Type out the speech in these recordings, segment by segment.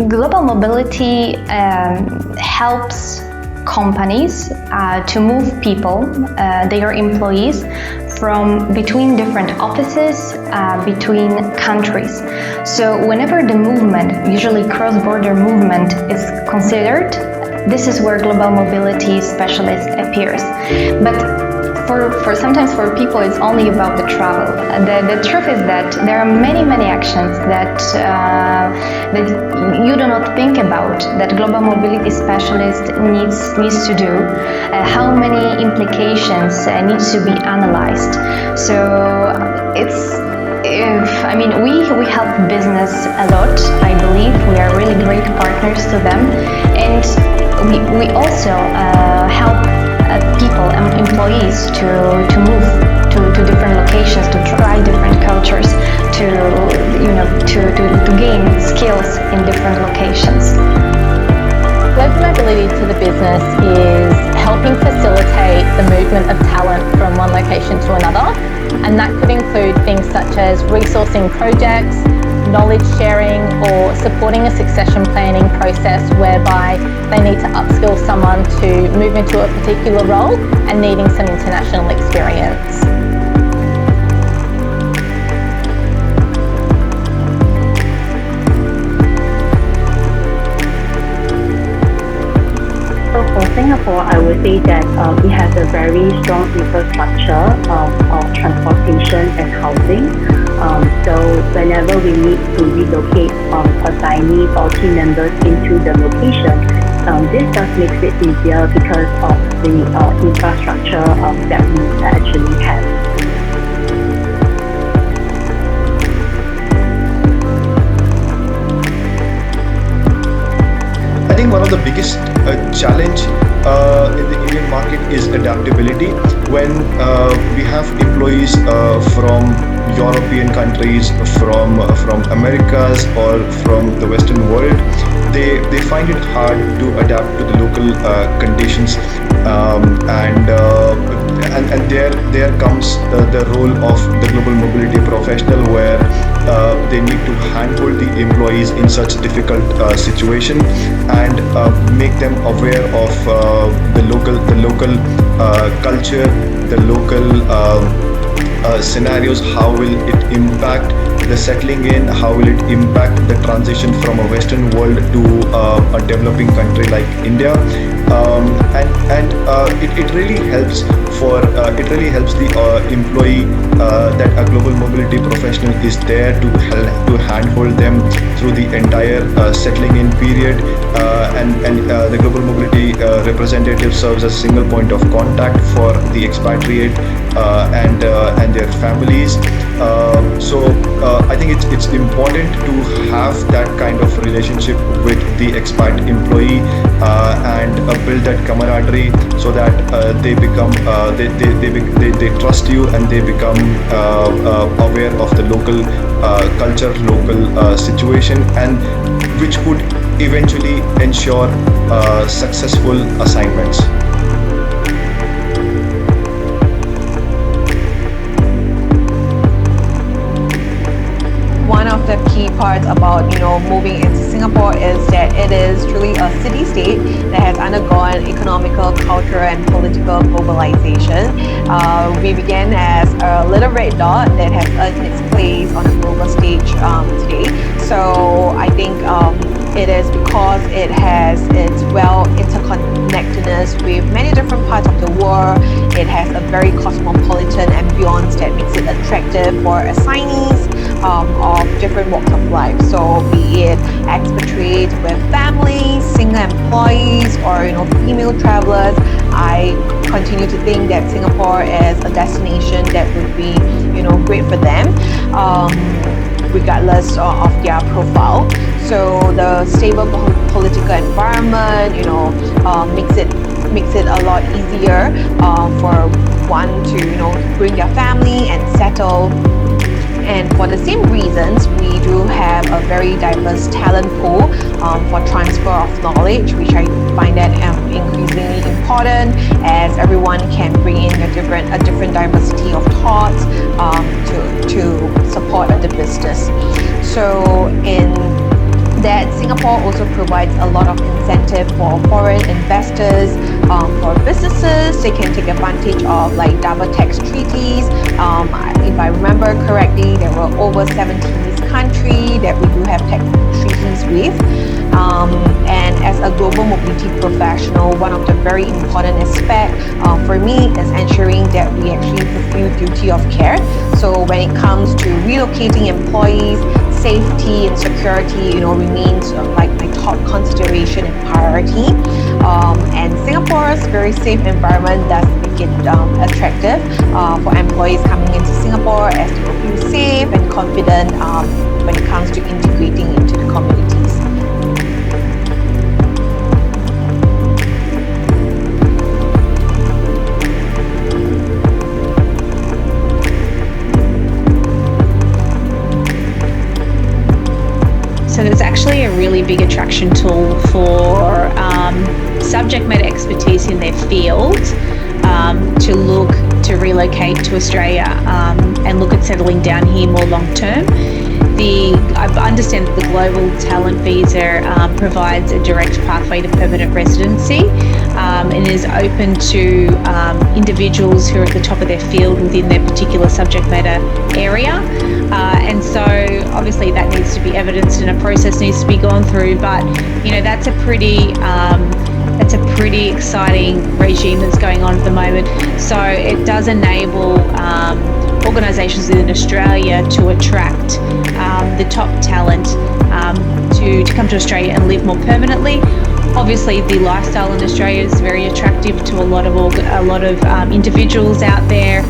Global mobility helps companies to move people, their employees, from between different offices, between countries. So whenever the movement, usually cross-border movement, is considered, this is where global mobility specialist appears. But sometimes for people it's only about the travel. The truth is that there are many actions that you do not think about that global mobility specialist needs to do. How many implications needs to be analyzed. So we help business a lot. I believe we are really great partners to them, and we also help people and employees to move to different locations, to try different cultures, to gain skills in different locations. Global mobility to the business is helping facilitate the movement of talent from one location to another, and that could include things such as resourcing projects, knowledge sharing, or supporting a succession planning process whereby they need to upskill someone to move into a particular role and needing some international experience. So for Singapore, I would say that it has a very strong infrastructure of transportation and housing. So whenever we need to relocate assignees or team members into the location, this does makes it easier because of the infrastructure that we actually have. I think one of the biggest challenge in the Indian market is adaptability. When we have employees from European countries, from Americas, or from the Western world, they find it hard to adapt to the local conditions, and there comes the role of the global mobility professional, where they need to handhold the employees in such difficult situation and make them aware of the local culture, the local scenarios. How will it impact the settling in? How will it impact the transition from a Western world to a developing country like India? It really helps the employee that a global mobility professional is there to handhold them through the entire settling in period, and the global mobility representative serves as a single point of contact for the expatriate and their families. So I think it's important to have that kind of relationship with the expat employee and build that camaraderie, so that they become they trust you, and they become aware of the local culture, local situation, and which could eventually ensure successful assignments. One of the key parts about moving into Singapore is that it is truly a city-state that has undergone economical, cultural, and political globalization. We began as a little red dot that has earned its place on a global stage today. So I think it is because it has its well interconnectedness with many different parts of the world. It has a very cosmopolitan ambience that makes it attractive for assignees, of different walks of life. So be it expatriates with families, single employees, or female travelers, I continue to think that Singapore is a destination that would be great for them, regardless of their profile. So the stable political environment, makes it a lot easier for one to bring their family and settle. And for the same reasons, we do have a very diverse talent pool for transfer of knowledge, which I find that increasingly important, as everyone can bring in a different diversity of thoughts to support the business. So in that, Singapore also provides a lot of incentive for foreign investors, for businesses. They can take advantage of like double tax treaties. If I remember correctly, there were over 70 countries that we do have tax treaties with. And as a global mobility professional, one of the very important aspects for me is ensuring that we actually fulfill duty of care. So when it comes to relocating employees, safety and security, remains like my top consideration and priority. And Singapore's very safe environment does make it attractive for employees coming into Singapore, as they will feel safe and confident when it comes to integrating into the communities. So it's actually a really big attraction tool for subject matter expertise in their field to look to relocate to Australia and look at settling down here more long term. I understand that the Global Talent Visa provides a direct pathway to permanent residency and is open to individuals who are at the top of their field within their particular subject matter area. And so obviously that needs to be evidenced and a process needs to be gone through, but that's a pretty exciting regime that's going on at the moment. So it does enable organisations within Australia to attract the top talent to come to Australia and live more permanently. Obviously, the lifestyle in Australia is very attractive to a lot of individuals out there.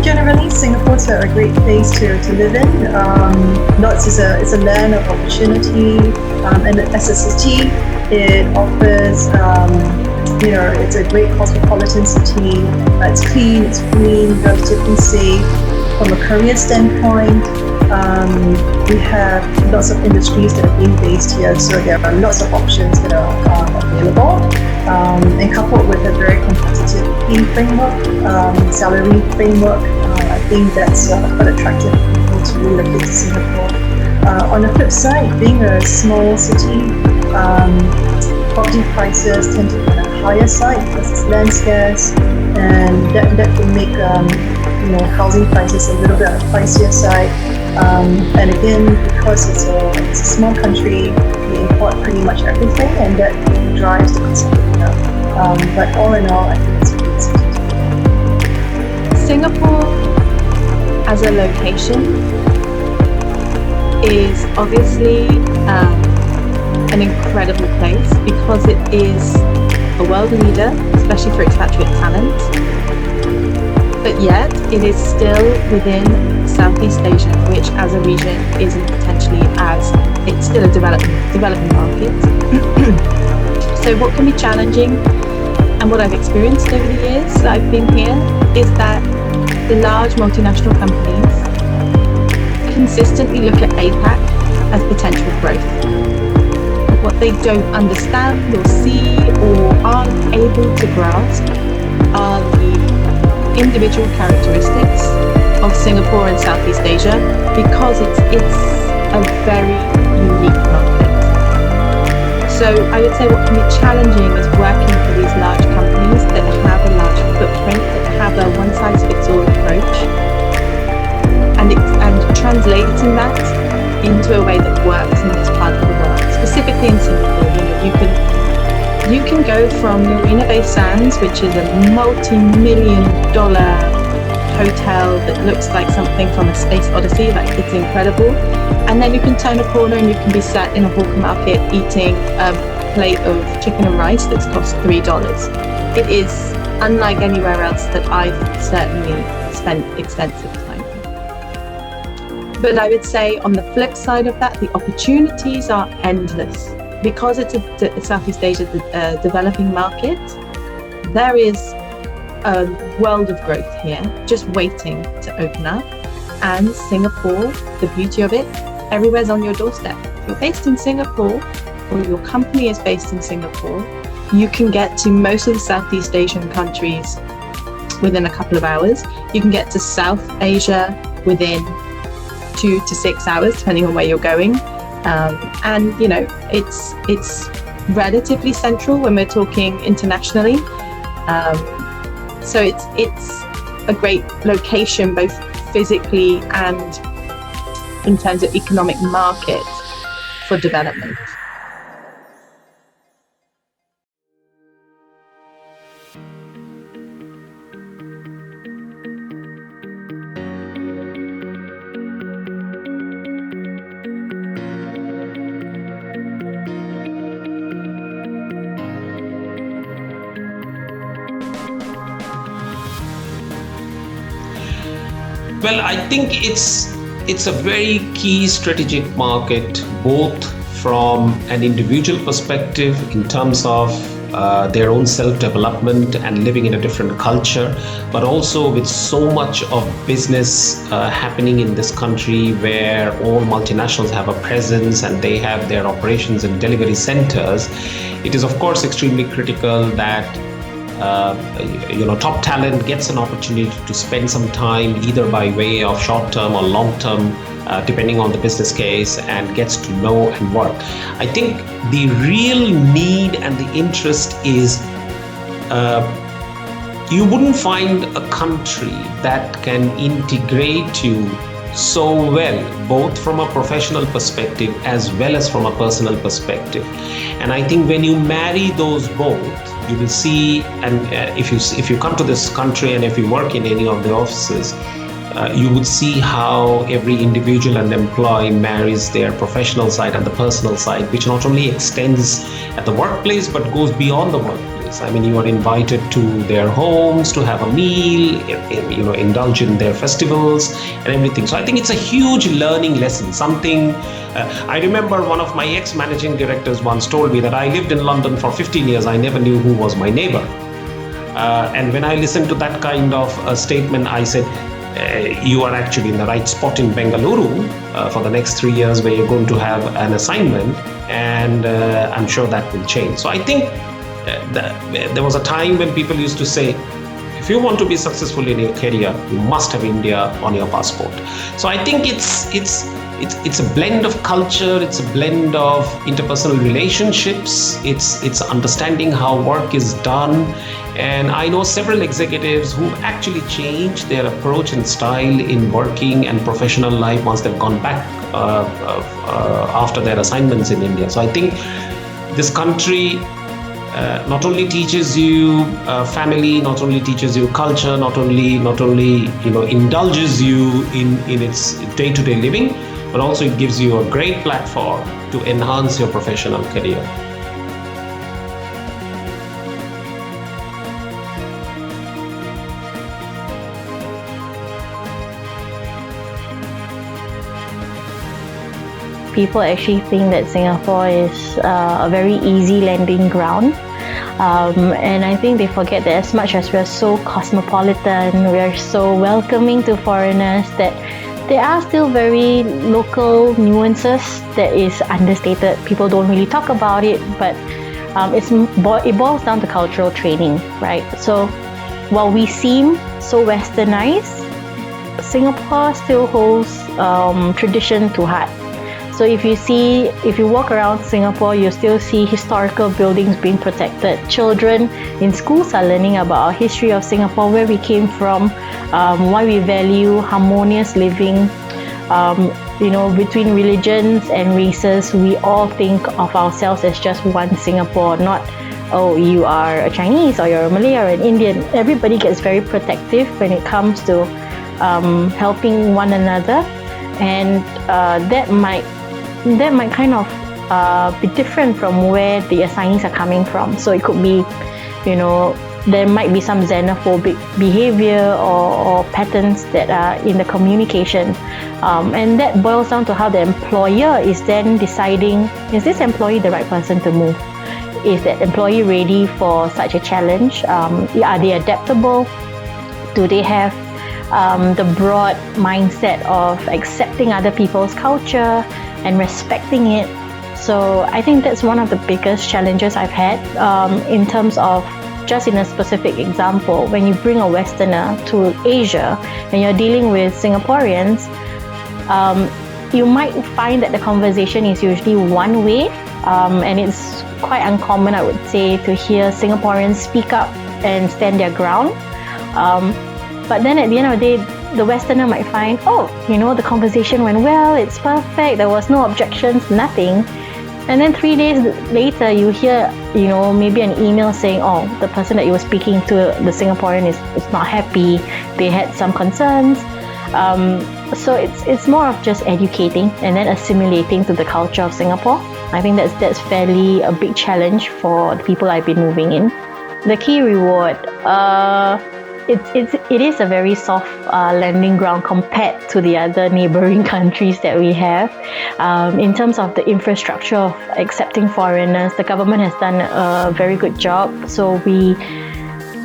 Generally, Singapore's a great place to live in. It's a land of opportunity, and as a city, it offers, it's a great cosmopolitan city. It's clean, it's green, relatively safe. From a career standpoint, we have lots of industries that are being based here, so there are lots of options that are available. And coupled with a very competitive pay framework, salary framework, I think that's quite attractive for people to relocate to Singapore. On the flip side, being a small city, property prices tend to be on the higher side because it's land scarce, and that can make housing prices a little bit on the pricier side. And again, because it's a small country, we import pretty much everything, and that drives the cost of living up. But all in all, I think it's a great city to live in. Singapore as a location is obviously an incredible place because it is a world leader, especially for expatriate talent. But yet, it is still within Southeast Asia, which as a region isn't potentially it's still a developing market. So what can be challenging, and what I've experienced over the years that I've been here, is that the large multinational companies consistently look at APAC as potential growth. But what they don't understand or see or aren't able to grasp are the individual characteristics of Singapore and Southeast Asia, because it's a very unique market. So I would say what can be challenging is working for these large companies that have a large footprint, that have a one-size-fits-all approach, and translating that into a way that works in this part of the world. Specifically in Singapore, you can go from Marina Bay Sands, which is a multi-million-dollar hotel that looks like something from a space odyssey, like it's incredible, and then you can turn a corner and you can be sat in a hawker market eating a plate of chicken and rice that's cost $3. It is unlike anywhere else that I've certainly spent extensive time in. But I would say on the flip side of that, the opportunities are endless. Because it's a Southeast Asia developing market, there is a world of growth here just waiting to open up. And Singapore, the beauty of it, everywhere's on your doorstep. If you're based in Singapore, or your company is based in Singapore, you can get to most of the Southeast Asian countries within a couple of hours. You can get to South Asia within 2 to 6 hours, depending on where you're going. And you know, it's relatively central when we're talking internationally. So it's a great location, both physically and in terms of economic market for development. Well, I think it's a very key strategic market, both from an individual perspective in terms of their own self-development and living in a different culture, but also with so much of business happening in this country where all multinationals have a presence and they have their operations and delivery centers. It is of course extremely critical that top talent gets an opportunity to spend some time either by way of short-term or long-term, depending on the business case, and gets to know and work. I think the real need and the interest is you wouldn't find a country that can integrate you so well, both from a professional perspective as well as from a personal perspective. And I think when you marry those both, you will see, and if you come to this country and if you work in any of the offices, you would see how every individual and employee marries their professional side and the personal side, which not only extends at the workplace but goes beyond the workplace. I mean, you are invited to their homes to have a meal, indulge in their festivals and everything. So I think it's a huge learning lesson. Something I remember one of my ex-managing directors once told me that I lived in London for 15 years. I never knew who was my neighbor. And when I listened to that kind of a statement, I said, you are actually in the right spot in Bengaluru for the next 3 years, where you're going to have an assignment, and I'm sure that will change. So I think there was a time when people used to say, if you want to be successful in your career, you must have India on your passport. So I think it's a blend of culture, it's a blend of interpersonal relationships, it's understanding how work is done. And I know several executives who've actually changed their approach and style in working and professional life once they've gone back after their assignments in India. So I think this country not only teaches you family, not only teaches you culture, not only indulges you in its day-to-day living, but also it gives you a great platform to enhance your professional career. People actually think that Singapore is a very easy landing ground. And I think they forget that as much as we're so cosmopolitan, we're so welcoming to foreigners, that there are still very local nuances that is understated. People don't really talk about it, but it boils down to cultural training, right? So while we seem so westernized, Singapore still holds tradition to heart. So if you walk around Singapore, you still see historical buildings being protected. Children in schools are learning about our history of Singapore, where we came from, why we value harmonious living. Between religions and races, we all think of ourselves as just one Singapore, not, oh, you are a Chinese or you're a Malay or an Indian. Everybody gets very protective when it comes to helping one another, and that might kind of be different from where the assignees are coming from. So it could be, there might be some xenophobic behavior or patterns that are in the communication, and that boils down to how the employer is then deciding, is this employee the right person to move? Is that employee ready for such a challenge? Are they adaptable? Do they have the broad mindset of accepting other people's culture and respecting it? So I think that's one of the biggest challenges I've had in terms of, just in a specific example, when you bring a Westerner to Asia and you're dealing with Singaporeans, you might find that the conversation is usually one way, and it's quite uncommon, I would say, to hear Singaporeans speak up and stand their ground. But then at the end of the day, the Westerner might find, the conversation went well, it's perfect, there was no objections, nothing. And then 3 days later, you hear, maybe an email saying, the person that you were speaking to, the Singaporean, is not happy, they had some concerns. So it's more of just educating and then assimilating to the culture of Singapore. I think that's fairly a big challenge for the people I've been moving in. The key reward, it is a very soft landing ground compared to the other neighboring countries that we have. In terms of the infrastructure of accepting foreigners, the government has done a very good job. So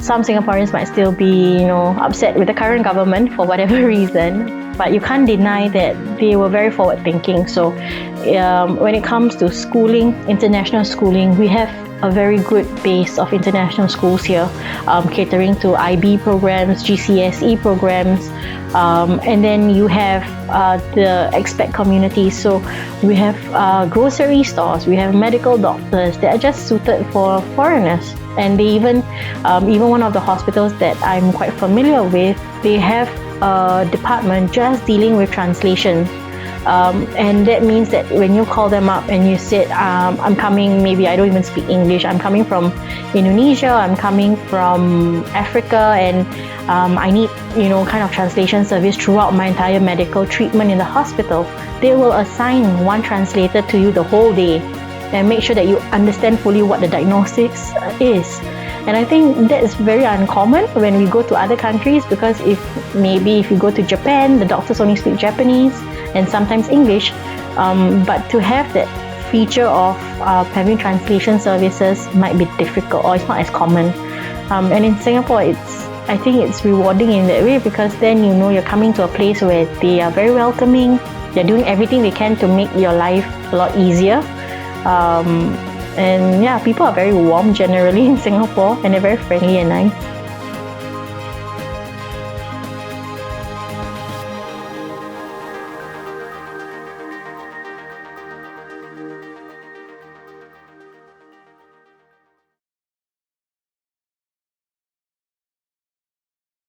some Singaporeans might still be, upset with the current government for whatever reason, but you can't deny that they were very forward thinking. So when it comes to schooling, international schooling, we have a very good base of international schools here, catering to IB programs, GCSE programs, and then you have the expat community. So we have grocery stores, we have medical doctors that are just suited for foreigners. And they even one of the hospitals that I'm quite familiar with, they have a department just dealing with translation. And that means that when you call them up and you said, I'm coming, maybe I don't even speak English, I'm coming from Indonesia, I'm coming from Africa, and I need, kind of translation service throughout my entire medical treatment in the hospital, they will assign one translator to you the whole day and make sure that you understand fully what the diagnosis is. And I think that is very uncommon when we go to other countries, because if you go to Japan, the doctors only speak Japanese and sometimes English, but to have that feature of having translation services might be difficult, or it's not as common. And in Singapore, I think it's rewarding in that way, because then you're coming to a place where they are very welcoming, they're doing everything they can to make your life a lot easier. And yeah, people are very warm generally in Singapore, and they're very friendly and nice.